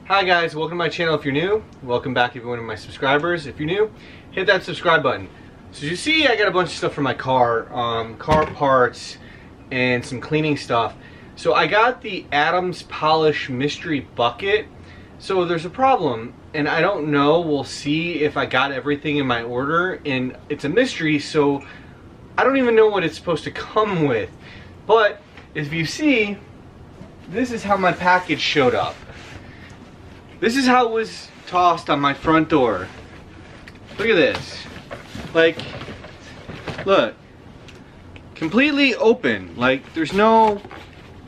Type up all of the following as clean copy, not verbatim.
Hi guys, welcome to my channel if you're new. Welcome back if you're one of my subscribers. If you're new, hit that subscribe button. So you see I got a bunch of stuff for my car, car parts and some cleaning stuff. So I got the Adams Polish Mystery Bucket. So there's a problem and I don't know, we'll see if I got everything in my order, and it's a mystery, so I don't even know what it's supposed to come with. But if you see, this is how my package showed up. This is how it was tossed on my front door. Look at this. Like, look. Completely open. Like, there's no...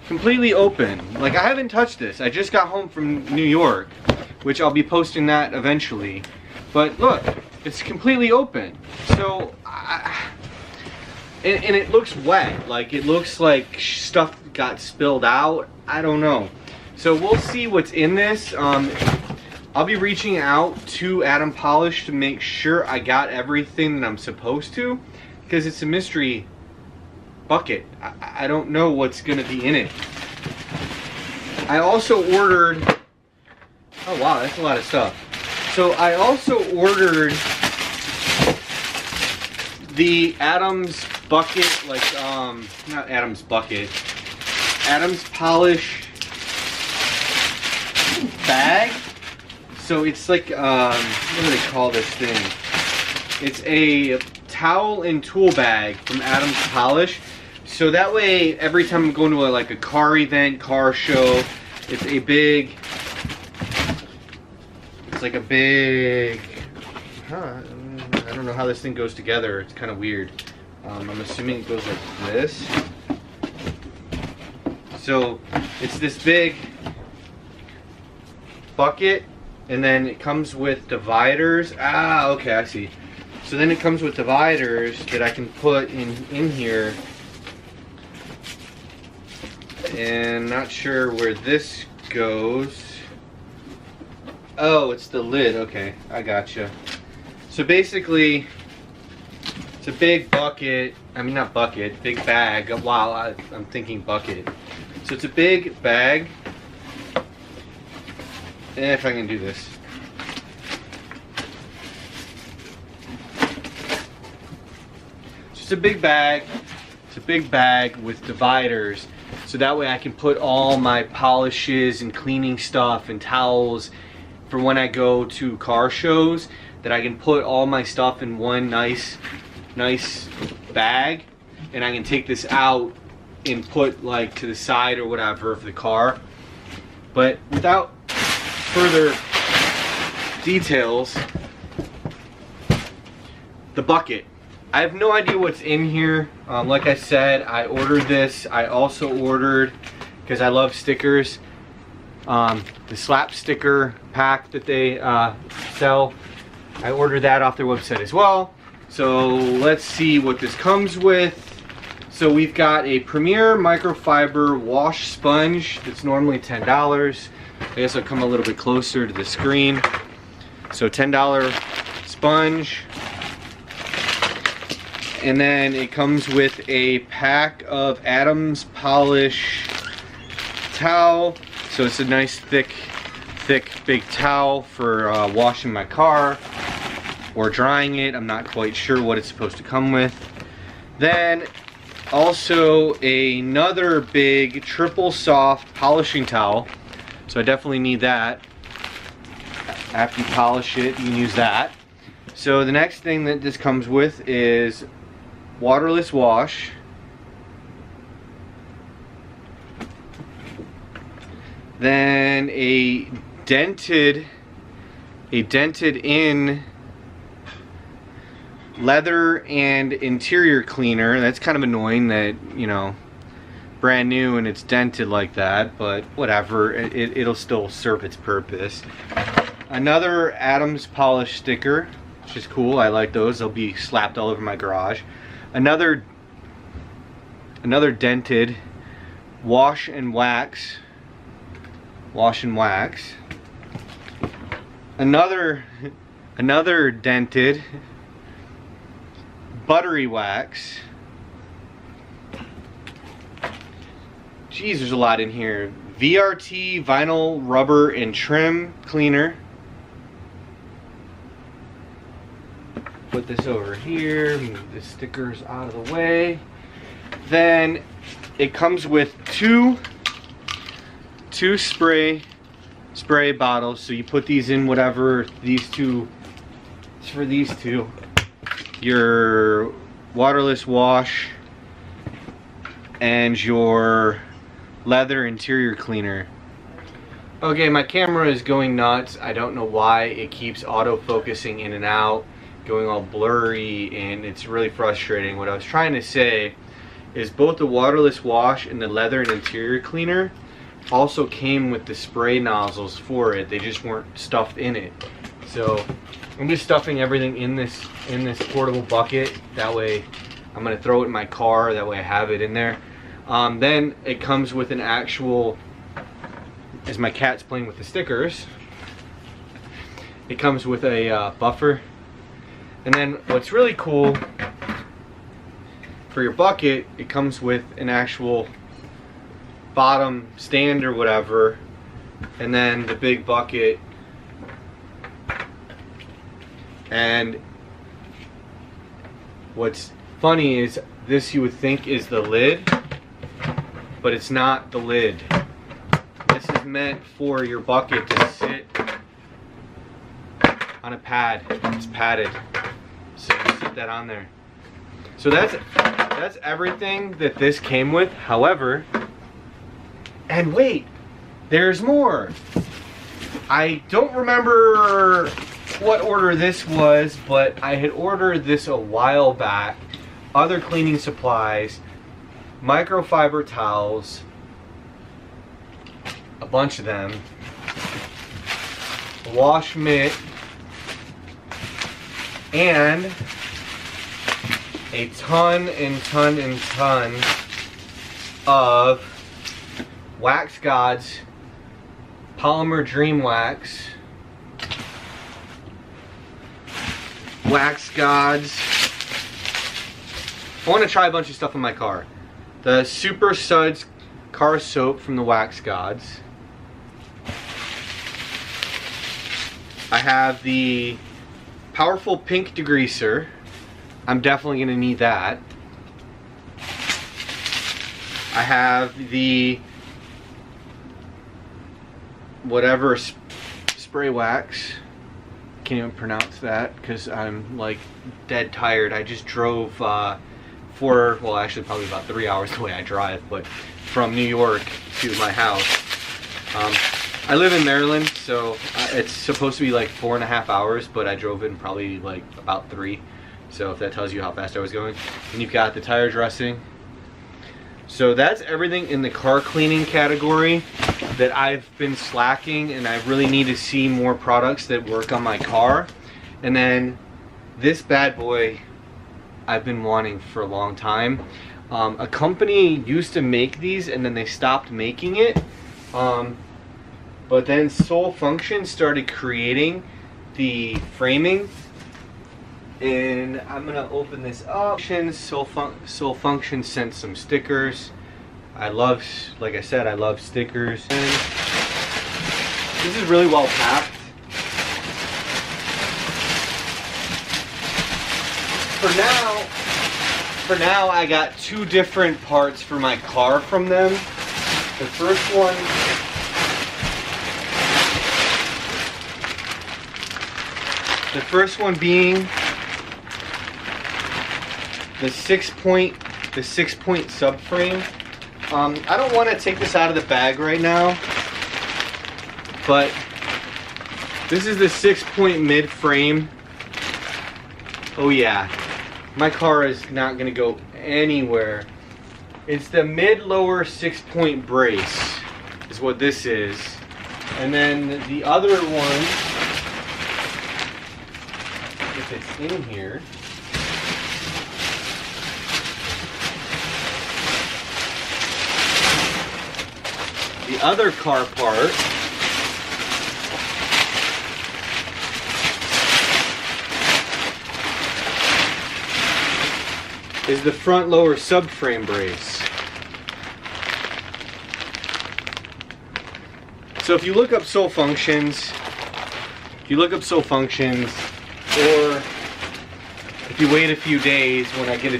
Completely open. Like, I haven't touched this. I just got home from New York, which I'll be posting that eventually. But look, it's completely open. So, and it looks wet. Like, it looks like stuff got spilled out. I don't know. So we'll see what's in this. I'll be reaching out to Adam Polish to make sure I got everything that I'm supposed to, because it's a mystery bucket. I don't know what's gonna be in it. I also ordered, oh wow, that's a lot of stuff. So I also ordered the Adams bucket, like not Adams bucket, Adams Polish bag. So it's like what do they call this thing? It's a towel and tool bag from Adams Polish. So that way, every time I'm going to like a car event, car show, it's a big. It's like a big. I don't know how this thing goes together. It's kind of weird. I'm assuming it goes like this. So it's this big bucket, and then it comes with dividers. Ah, okay, I see. So then it comes with dividers that I can put in here. And not sure where this goes. Oh, it's the lid. Okay, I gotcha. So basically, it's a big bucket. I mean, not bucket, big bag. Wow, I'm thinking bucket. So it's a big bag. If I can do this. So it's a big bag. It's a big bag with dividers. So that way I can put all my polishes and cleaning stuff and towels for when I go to car shows, that I can put all my stuff in one nice bag, and I can take this out and put like to the side or whatever of the car. But without further details, the bucket. I have no idea what's in here. Like I said, I ordered this. I also ordered, because I love stickers, the slap sticker pack that they sell. I ordered that off their website as well. So let's see what this comes with. So we've got a Premier microfiber wash sponge that's normally $10. I guess I'll come a little bit closer to the screen. So $10 sponge. And then it comes with a pack of Adams Polish towel. So it's a nice thick big towel for washing my car or drying it. I'm not quite sure what it's supposed to come with. Then also another big triple soft polishing towel. So I definitely need that. After you polish it, you can use that. So the next thing that this comes with is waterless wash. Then a dented in leather and interior cleaner. That's kind of annoying that, you know, brand new and it's dented like that, but whatever, it'll still serve its purpose. Another Adams Polish sticker, which is cool. I like those. They'll be slapped all over my garage. Another dented wash and wax. Another dented buttery wax. Geez, there's a lot in here. VRT vinyl rubber and trim cleaner. Put this over here, move the stickers out of the way. Then it comes with two spray bottles. So you put these in whatever these two, it's for these two. Your waterless wash and your leather interior cleaner. Okay, my camera is going nuts. I don't know why it keeps auto focusing in and out, going all blurry, and it's really frustrating. What I was trying to say is both the waterless wash and the leather and interior cleaner also came with the spray nozzles for it. They just weren't stuffed in it. So I'm just stuffing everything in this portable bucket. That way I'm gonna throw it in my car. That way I have it in there. Then it comes with an actual, as my cat's playing with the stickers, it comes with a buffer. And then what's really cool, for your bucket, it comes with an actual bottom stand or whatever, and then the big bucket. And what's funny is this, you would think is the lid, but it's not the lid. This is meant for your bucket to sit on a pad. It's padded, so you sit that on there. So that's everything that this came with. However, and wait, there's more. I don't remember what order this was, but I had ordered this a while back. Other cleaning supplies, microfiber towels, a bunch of them, a wash mitt, and a ton of Wax Gods Polymer Dream Wax, Wax Gods. I want to try a bunch of stuff in my car. The Super Suds car soap from the Wax Gods. I have the Powerful Pink Degreaser. I'm definitely going to need that. I have the whatever spray wax. Can't even pronounce that because I'm like dead tired. I just drove well, actually probably about 3 hours the way I drive, but from New York to my house. I live in Maryland, so it's supposed to be like 4.5 hours, but I drove in probably like about 3. So if that tells you how fast I was going. And you've got the tire dressing. So that's everything in the car cleaning category that I've been slacking, and I really need to see more products that work on my car. And then this bad boy I've been wanting for a long time. A company used to make these and then they stopped making it. But then Soul Function started creating the framing. And I'm gonna open this up. Soul Function sent some stickers. I love, like I said, I love stickers. And this is really well packed. For now, I got 2 different parts for my car from them. The first one being the 6-point subframe. I don't want to take this out of the bag right now, but this is the 6-point mid frame. Oh yeah, my car is not gonna go anywhere. It's the mid-lower 6-point brace is what this is. And then the other one, if it's in here, the other car part is the front lower subframe brace. So if you look up Soul Functions, or if you wait a few days when I get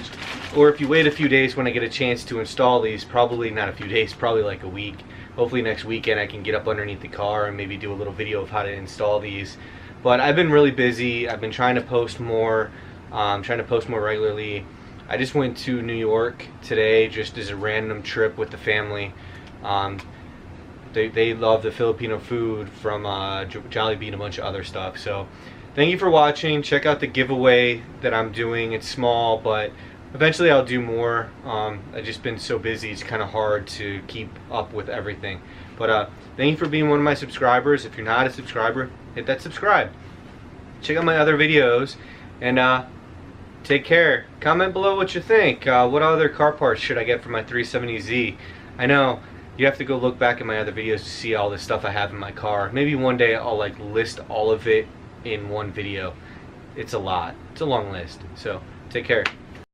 a chance to install these, probably not a few days, probably like a week. Hopefully next weekend I can get up underneath the car and maybe do a little video of how to install these. But I've been really busy. I've been trying to post more, regularly. I just went to New York today just as a random trip with the family. They love the Filipino food from Jollibee and a bunch of other stuff. So thank you for watching. Check out the giveaway that I'm doing. It's small, but eventually I'll do more. I've just been so busy, it's kind of hard to keep up with everything. But thank you for being one of my subscribers. If you're not a subscriber, hit that subscribe. Check out my other videos, and take care. Comment below what you think. What other car parts should I get for my 370Z? I know you have to go look back at my other videos to see all the stuff I have in my car. Maybe one day I'll like list all of it in one video. It's a lot. It's a long list. So take care.